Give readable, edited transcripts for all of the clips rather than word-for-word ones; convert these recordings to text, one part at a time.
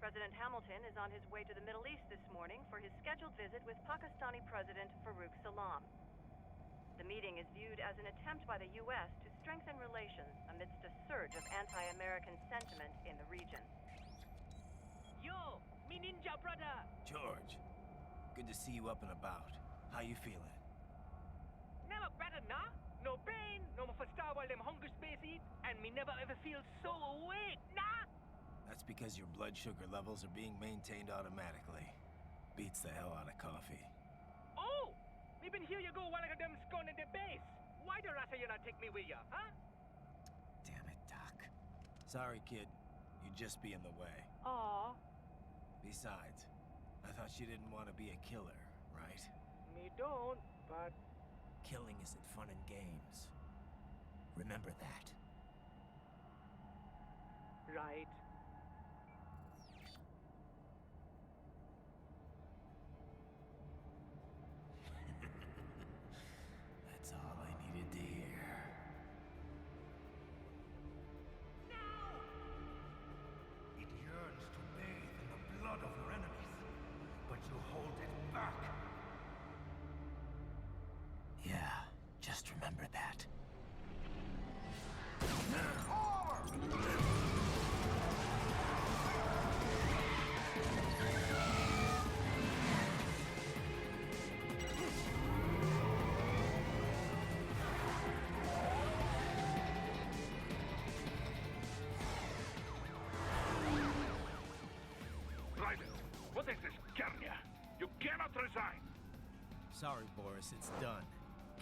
President Hamilton is on his way to the Middle East this morning for his scheduled visit with Pakistani President Farouk Salam. The meeting is viewed as an attempt by the U.S. to strengthen relations amidst a surge of anti-American sentiment in the region. Yo, me ninja brother! George, good to see you up and about. How you feeling? Never better, nah? No pain, no more for star while them hunger space eat, and me never ever feel so awake, nah? That's because your blood sugar levels are being maintained automatically. Beats the hell out of coffee. Oh! Me been here you go while I got them scone at the base. Why the rasa you not take me with ya, huh? Damn it, Doc. Sorry, kid. You'd just be in the way. Aw. Besides, I thought you didn't want to be a killer, right? Me don't, but... Killing isn't fun and games. Remember that. Right. That's all I needed to hear. No! It yearns to bathe in the blood of your enemies, but you hold it back. Yeah, just remember that. Raiden, what is this, Kernia? You cannot resign! Sorry, Boris, it's done.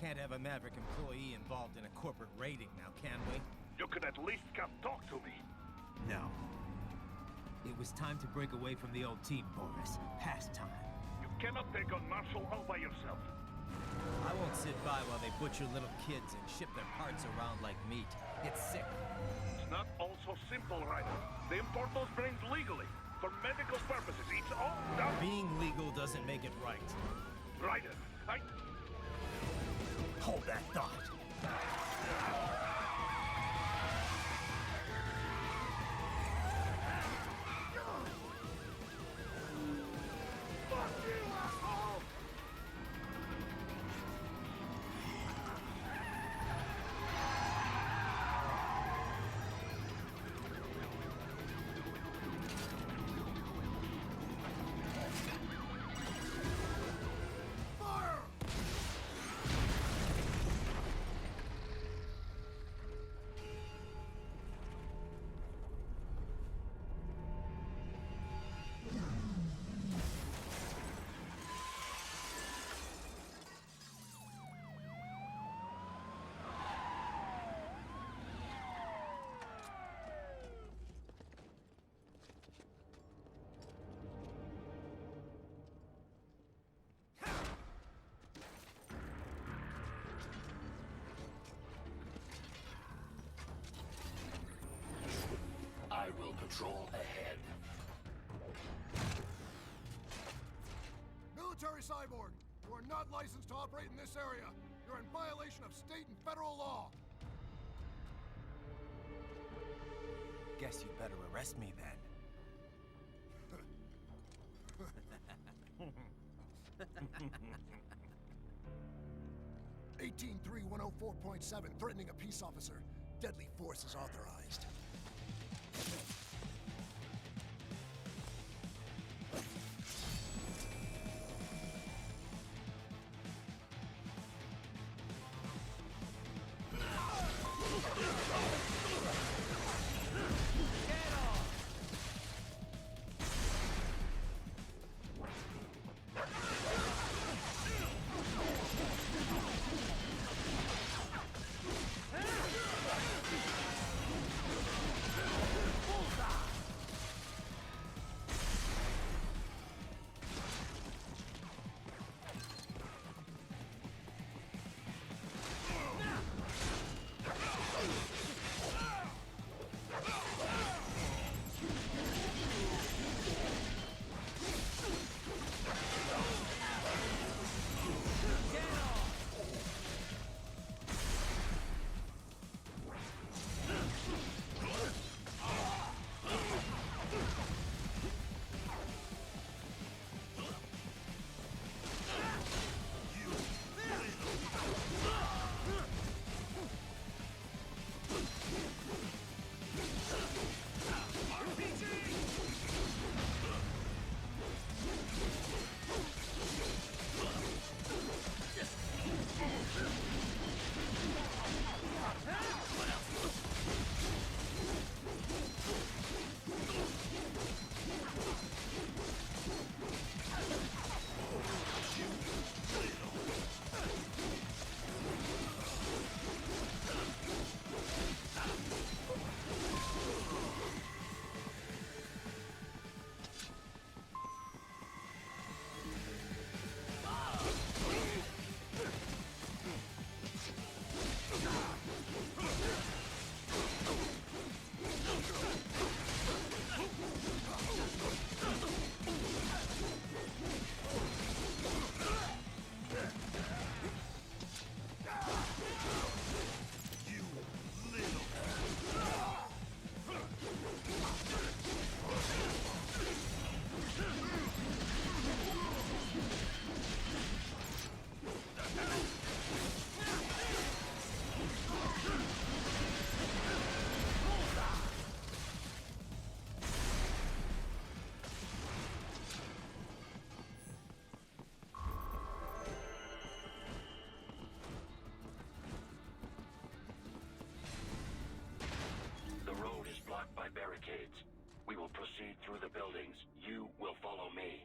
Can't have a Maverick employee involved in a corporate raiding now, can we? You could at least come talk to me. No. It was time to break away from the old team, Boris. Past time. You cannot take on Marshall all by yourself. I won't sit by while they butcher little kids and ship their parts around like meat. It's sick. It's not all so simple, Raiden. They import those brains legally. For medical purposes, it's all done. Being legal doesn't make it right. Raiden, Hold that thought. Fuck you, asshole! I will patrol ahead. Military Cyborg, you are not licensed to operate in this area. You're in violation of state and federal law. Guess you better arrest me then. 18-3104.7, threatening a peace officer. Deadly force is authorized. Bullseye! proceed through the buildings. You will follow me.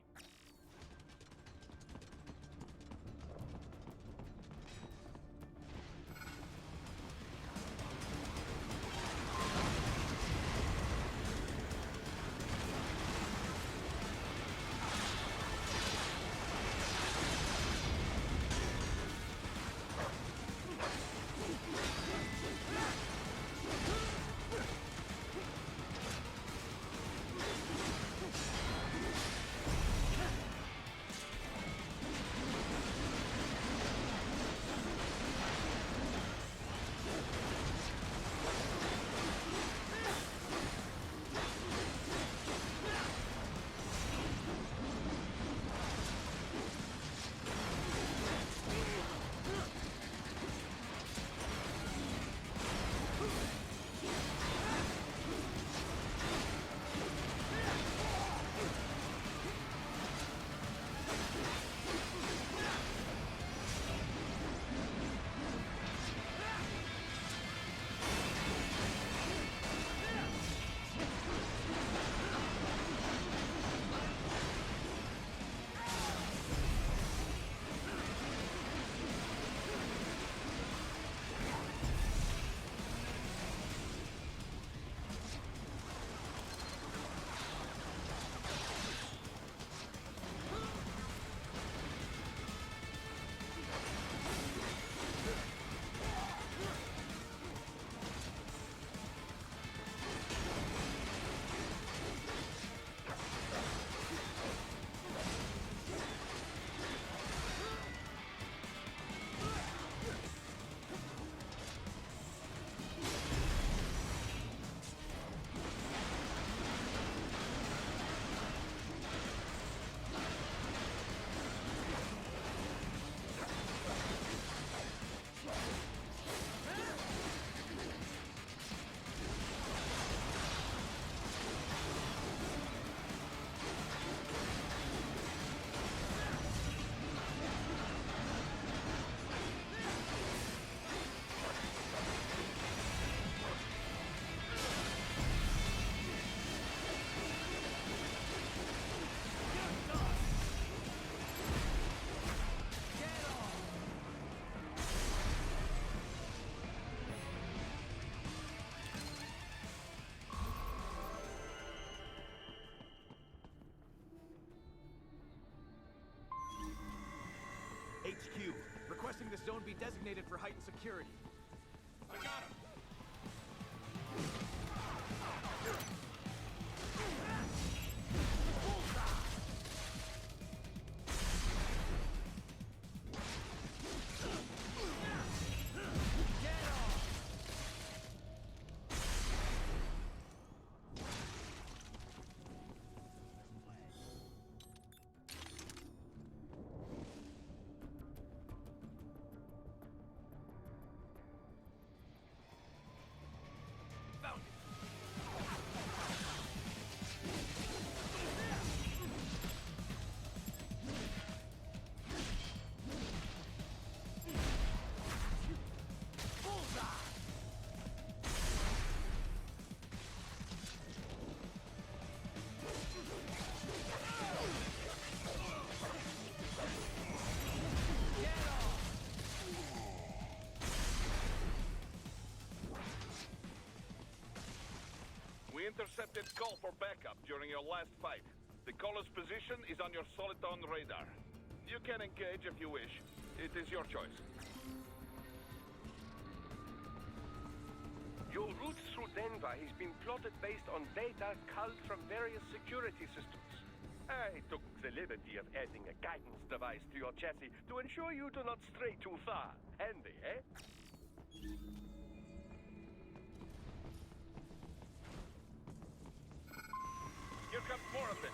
HQ, requesting the zone be designated for heightened security. I got him! We intercepted call for backup during your last fight. The caller's position is on your Soliton radar. You can engage if you wish. It is your choice. Your route through Denver has been plotted based on data culled from various security systems. I took the liberty of adding a guidance device to your chassis to ensure you do not stray too far. Handy, eh? Here comes more of it.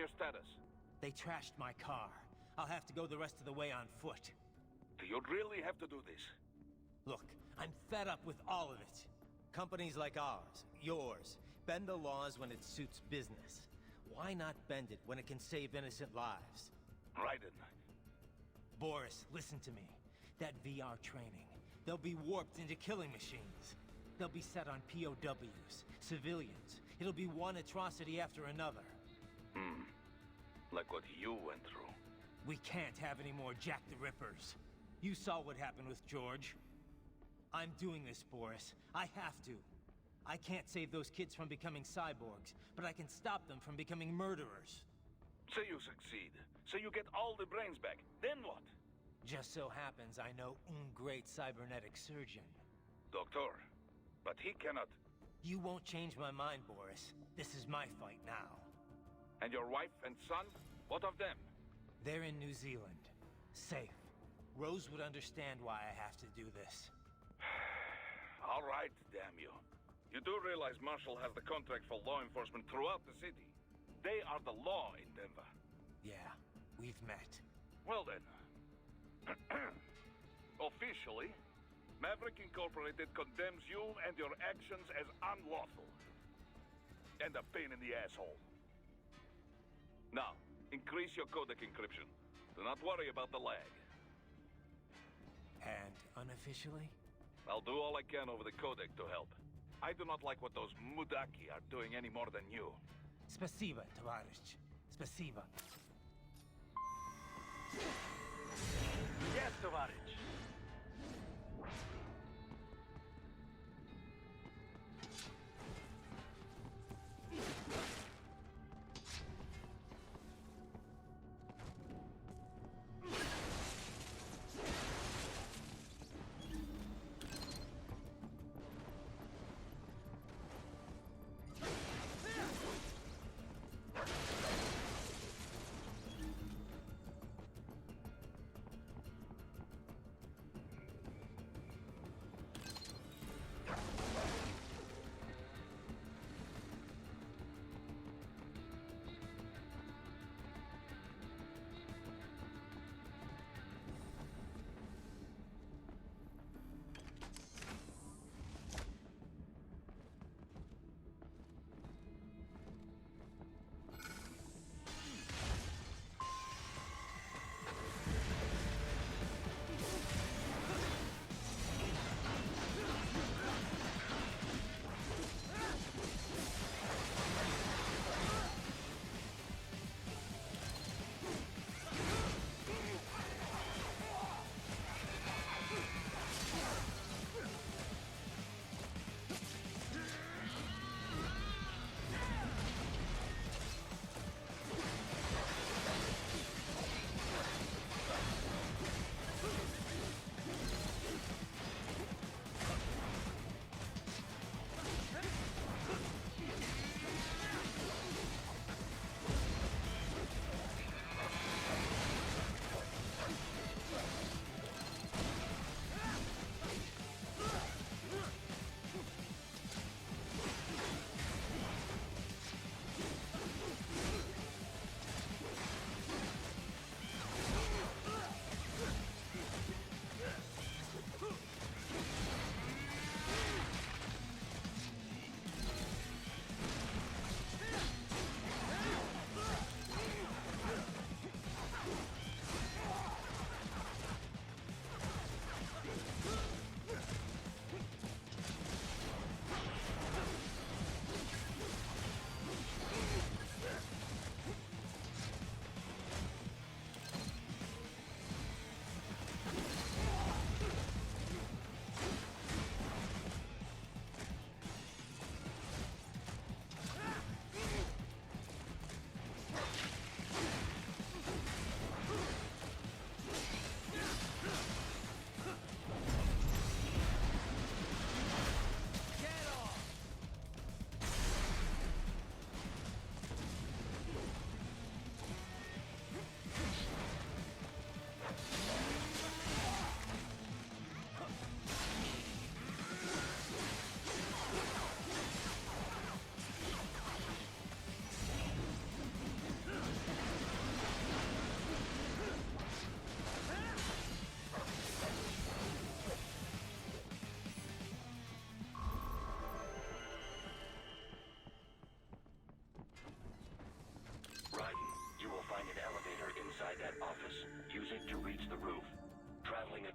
your status? They trashed my car. I'll have to go the rest of the way on foot. Do you really have to do this? Look, I'm fed up with all of it. Companies like ours, yours, bend the laws when it suits business. Why not bend it when it can save innocent lives? Raiden. Boris, listen to me. That VR training, they'll be warped into killing machines. They'll be set on POWs, civilians. It'll be one atrocity after another. Like what you went through. We can't have any more Jack the Rippers. You saw what happened with George. I'm doing this, Boris. I have to. I can't save those kids from becoming cyborgs, but I can stop them from becoming murderers. So you succeed. So you get all the brains back. Then what? Just so happens I know un great cybernetic surgeon. Doctor. But he cannot... You won't change my mind, Boris. This is my fight now. And your wife and son? What of them? They're in New Zealand. Safe. Rose would understand why I have to do this. All right, damn you. You do realize Marshall has the contract for law enforcement throughout the city. They are the law in Denver. Yeah, we've met. Well then. Officially, Maverick Incorporated condemns you and your actions as unlawful. And a pain in the asshole. Now, increase your codec encryption. Do not worry about the lag. And unofficially? I'll do all I can over the codec to help. I do not like what those Mudaki are doing any more than you. Спасибо, товарищ. Спасибо. Yes, товарищ.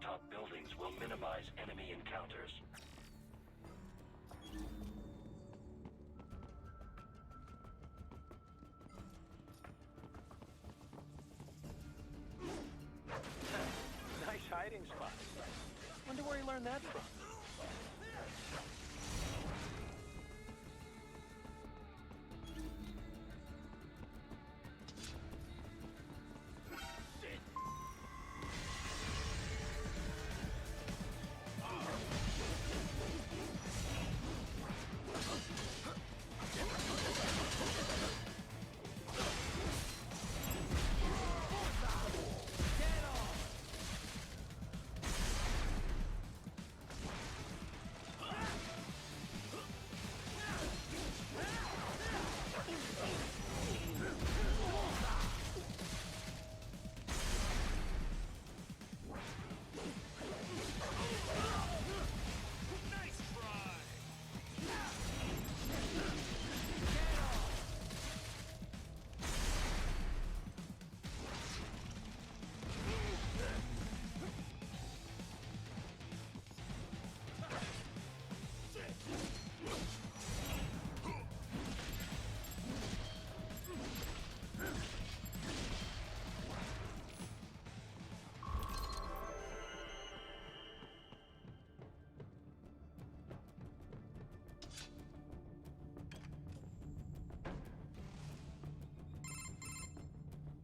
top buildings will minimize enemy encounters. Nice hiding spot. Wonder where he learned that from.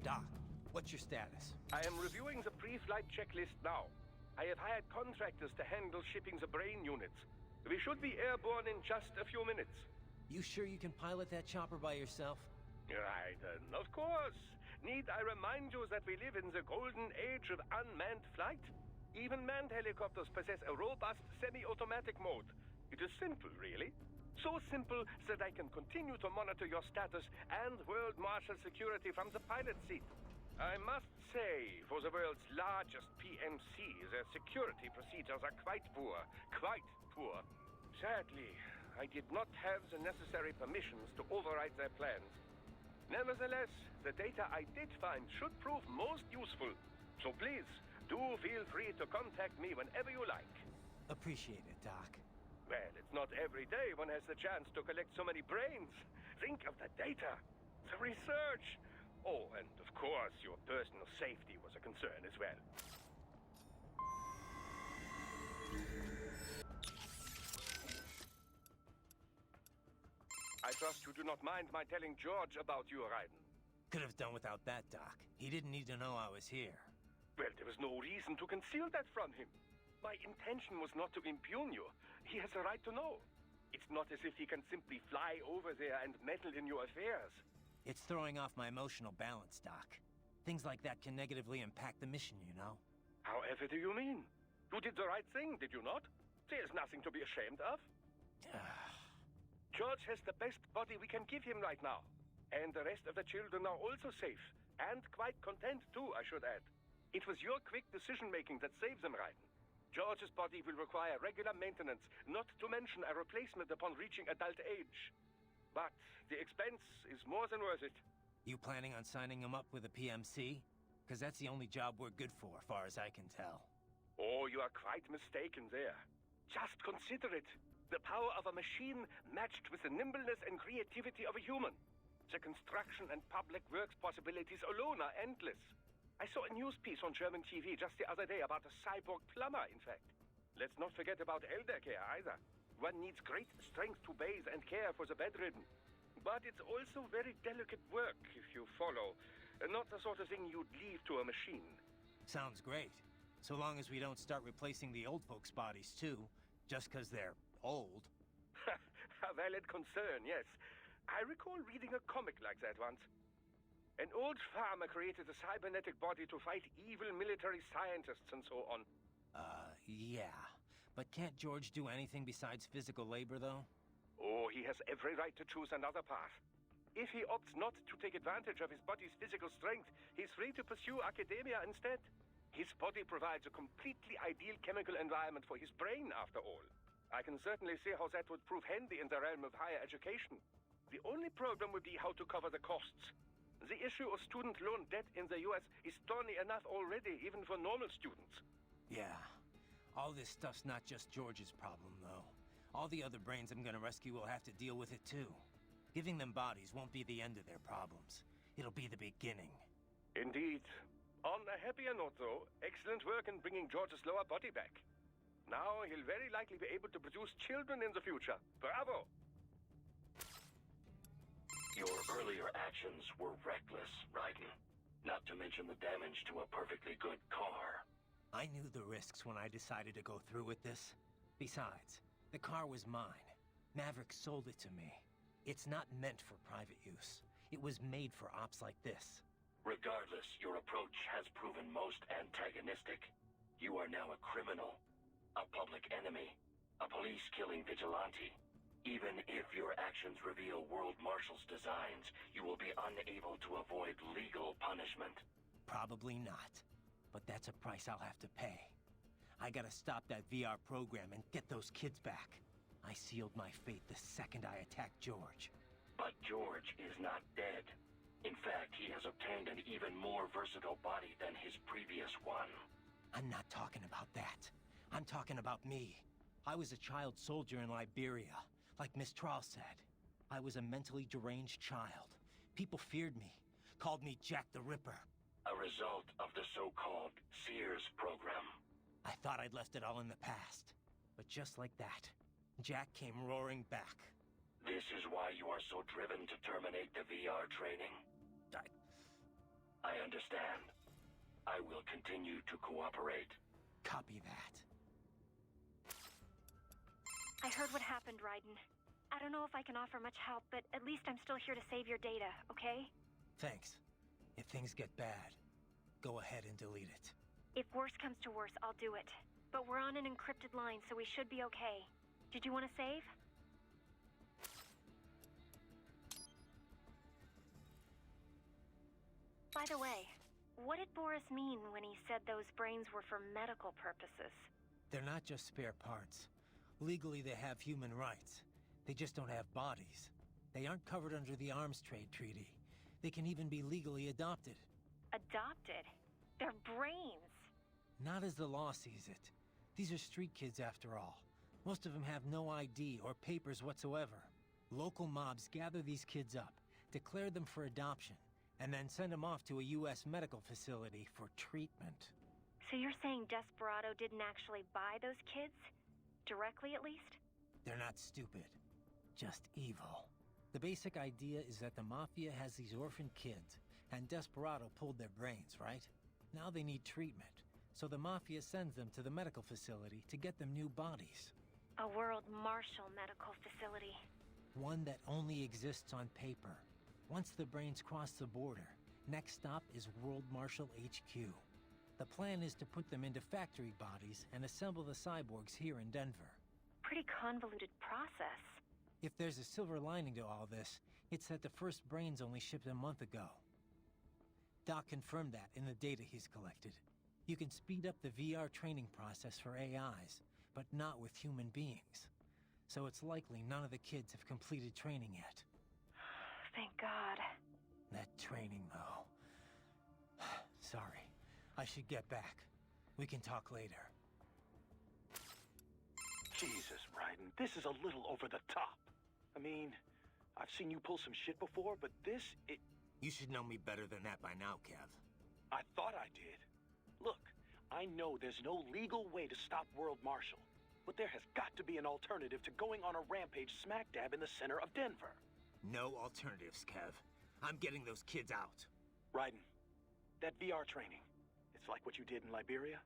Doc, what's your status? I am reviewing the pre-flight checklist now. I have hired contractors to handle shipping the brain units. We should be airborne in just a few minutes. You sure you can pilot that chopper by yourself? Right, of course. Need I remind you that we live in the golden age of unmanned flight? Even manned helicopters possess a robust semi-automatic mode. It is simple, really. So simple that I can continue to monitor your status and world marshal security from the pilot seat. I must say, for the world's largest PMC, their security procedures are quite poor. Quite poor. Sadly, I did not have the necessary permissions to override their plans. Nevertheless, the data I did find should prove most useful. So please, do feel free to contact me whenever you like. Appreciate it, Doc. Well, it's not every day one has the chance to collect so many brains. Think of the data, the research. Oh, and of course, your personal safety was a concern as well. I trust you do not mind my telling George about you, Raiden. Could have done without that, Doc. He didn't need to know I was here. Well, there was no reason to conceal that from him. My intention was not to impugn you. He has a right to know. It's not as if he can simply fly over there and meddle in your affairs. It's throwing off my emotional balance, Doc. Things like that can negatively impact the mission, you know? However do you mean? You did the right thing, did you not? There's nothing to be ashamed of. George has the best body we can give him right now. And the rest of the children are also safe. And quite content too, I should add. It was your quick decision-making that saved them, Raiden. George's body will require regular maintenance, not to mention a replacement upon reaching adult age. But the expense is more than worth it. You planning on signing him up with a PMC? Because that's the only job we're good for, far as I can tell. Oh, you are quite mistaken there. Just consider it. The power of a machine matched with the nimbleness and creativity of a human. The construction and public works possibilities alone are endless. I saw a news piece on German TV just the other day about a cyborg plumber, in fact. Let's not forget about elder care either. One needs great strength to bathe and care for the bedridden. But it's also very delicate work, if you follow. Not the sort of thing you'd leave to a machine. Sounds great. So long as we don't start replacing the old folks' bodies too, just because they're old. A valid concern, yes. I recall reading a comic like that once. An old farmer created a cybernetic body to fight evil military scientists and so on. Yeah. But can't George do anything besides physical labor, though? Oh, he has every right to choose another path. If he opts not to take advantage of his body's physical strength, he's free to pursue academia instead. His body provides a completely ideal chemical environment for his brain, after all. I can certainly see how that would prove handy in the realm of higher education. The only problem would be how to cover the costs. The issue of student loan debt in the US is thorny enough already, even for normal students. Yeah. All this stuff's not just George's problem, though. All the other brains I'm gonna rescue will have to deal with it, too. Giving them bodies won't be the end of their problems. It'll be the beginning. Indeed. On a happier note, though, excellent work in bringing George's lower body back. Now he'll very likely be able to produce children in the future. Bravo! Your earlier actions were reckless, Raiden. Not to mention the damage to a perfectly good car. I knew the risks when I decided to go through with this. Besides, the car was mine. Maverick sold it to me. It's not meant for private use. It was made for ops like this. Regardless, your approach has proven most antagonistic. You are now a criminal, a public enemy, a police-killing vigilante. Even if your actions reveal World Marshal's designs, you will be unable to avoid legal punishment. Probably not. But that's a price I'll have to pay. I gotta stop that VR program and get those kids back. I sealed my fate the second I attacked George. But George is not dead. In fact, he has obtained an even more versatile body than his previous one. I'm not talking about that. I'm talking about me. I was a child soldier in Liberia, like Mistral said. I was a mentally deranged child. People feared me, called me Jack the Ripper. A result of the so-called Sears program. I thought I'd left it all in the past. But just like that, Jack came roaring back. This is why you are so driven to terminate the VR training? I understand. I will continue to cooperate. Copy that. I heard what happened, Raiden. I don't know if I can offer much help, but at least I'm still here to save your data, okay? Thanks. If things get bad, go ahead and delete it. If worse comes to worse, I'll do it. But we're on an encrypted line, so we should be okay. Did you want to save? By the way, what did Boris mean when he said those brains were for medical purposes? They're not just spare parts. Legally, they have human rights. They just don't have bodies. They aren't covered under the Arms Trade Treaty. They can even be legally adopted. Adopted? They're brains! Not as the law sees it. These are street kids after all. Most of them have no ID or papers whatsoever. Local mobs gather these kids up, declare them for adoption, and then send them off to a U.S. medical facility for treatment. So you're saying Desperado didn't actually buy those kids? Directly, at least? They're not stupid. Just evil. The basic idea is that the Mafia has these orphaned kids, and Desperado pulled their brains, right? Now they need treatment, so the Mafia sends them to the medical facility to get them new bodies. A World Marshal medical facility. One that only exists on paper. Once the brains cross the border, next stop is World Marshal HQ. The plan is to put them into factory bodies and assemble the cyborgs here in Denver. Pretty convoluted process. If there's a silver lining to all this, it's that the first brains only shipped a month ago. Doc confirmed that in the data he's collected. You can speed up the VR training process for AIs, but not with human beings. So it's likely none of the kids have completed training yet. Thank God. That training, though. Sorry. I should get back. We can talk later. Jesus, Raiden, this is a little over the top. I mean, I've seen you pull some shit before, but this, You should know me better than that by now, Kev. I thought I did. Look, I know there's no legal way to stop World Marshal, but there has got to be an alternative to going on a rampage smack dab in the center of Denver. No alternatives, Kev. I'm getting those kids out. Raiden, that VR training, it's like what you did in Liberia?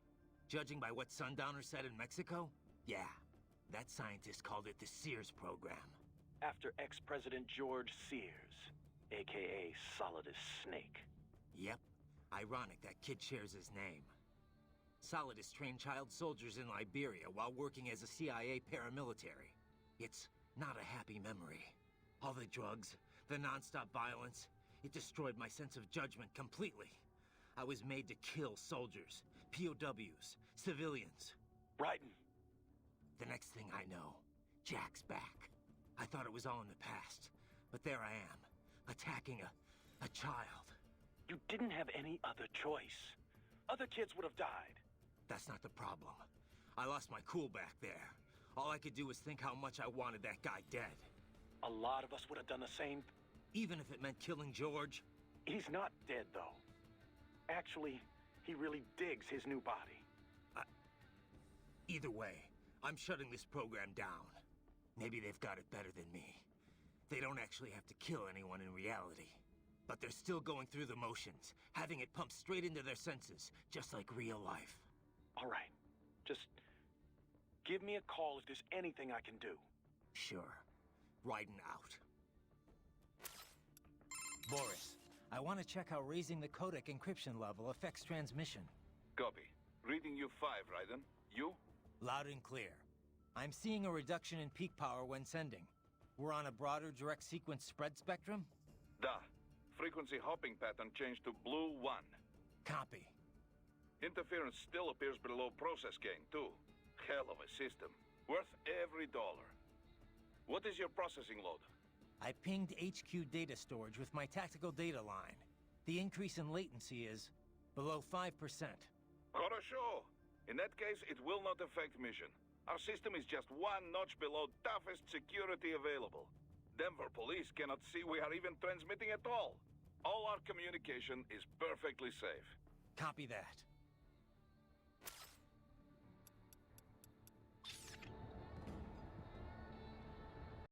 Judging by what Sundowner said in Mexico, yeah. That scientist called it the Sears program. After ex-President George Sears, a.k.a. Solidus Snake. Yep. Ironic that kid shares his name. Solidus trained child soldiers in Liberia while working as a CIA paramilitary. It's not a happy memory. All the drugs, the non-stop violence, it destroyed my sense of judgment completely. I was made to kill soldiers, POWs, civilians. Raiden. The next thing I know, Jack's back. I thought it was all in the past, but there I am, attacking a child. You didn't have any other choice. Other kids would have died. That's not the problem. I lost my cool back there. All I could do was think how much I wanted that guy dead. A lot of us would have done the same. Even if it meant killing George? He's not dead, though. Actually, he really digs his new body. Either way, I'm shutting this program down. Maybe they've got it better than me. They don't actually have to kill anyone in reality. But they're still going through the motions, having it pumped straight into their senses, just like real life. All right. Just give me a call if there's anything I can do. Sure. Riding out. Boris, I want to check how raising the codec encryption level affects transmission. Copy. Reading you 5, Raiden. You? Loud and clear. I'm seeing a reduction in peak power when sending. We're on a broader direct sequence spread spectrum? Da. Frequency hopping pattern changed to blue 1. Copy. Interference still appears below process gain, too. Hell of a system. Worth every dollar. What is your processing load? I pinged HQ data storage with my tactical data line. The increase in latency is below 5%. Хорошо. In that case, it will not affect mission. Our system is just one notch below toughest security available. Denver police cannot see we are even transmitting at all. All our communication is perfectly safe. Copy that.